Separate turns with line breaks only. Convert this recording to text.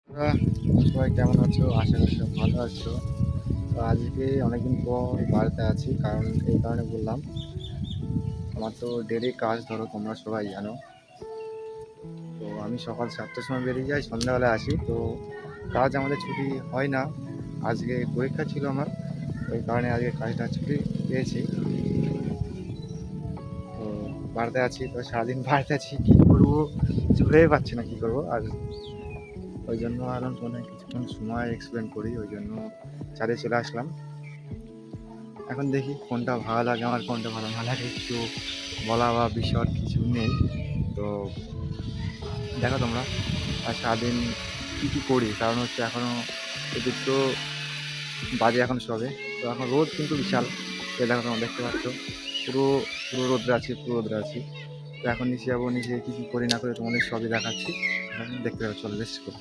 তোমরা সবাই কেমন আছো? আশা করি সব ভালো আছো। তো আজকে অনেকদিন পর বাড়িতে আছি, কারণ এই কারণে বললাম, আমার তো ডেলি কাজ, ধরো তোমরা সবাই জানো। তো আমি সকাল 7টার সময় বেরিয়ে যাই, সন্ধ্যাবেলায় আসি। তো কাজ আমাদের ছুটি হয় না। আজকে পরীক্ষা ছিল আমার, ওই কারণে আজকে কাজটা ছুটি পেয়েছি। তো বাড়িতে আছি, তো সারাদিন বাড়িতে আছি, কী করবো কিছু ভেবে পাচ্ছি না কী করবো। আর ওই জন্য ভাবলাম তোমাদের কিছুক্ষণ সময় এক্সপ্লেন করি, ওই জন্য ছাদে চলে আসলাম। এখন দেখি কোনটা ভালো লাগে, আমার কোনটা ভালো না লাগে কিছু বলা বা বিষয় কিছু নেই। তো দেখো তোমরা, আর সারাদিন কী কী করি, কারণ হচ্ছে এখনও এদিক তো বাজে এখন সবে। তো এখন রোদ কিন্তু বিশাল, তো দেখো তোমরা দেখতে পাচ্ছ, পুরো পুরো রোদ্রে আছি, পুরো রোদ্রে আছি। তো এখন নিচে যাবো, নিচে কী কী করি না করি তোমাদের সবই দেখাচ্ছি, এখন দেখতে পাচ্ছ, চলো বেশ করো।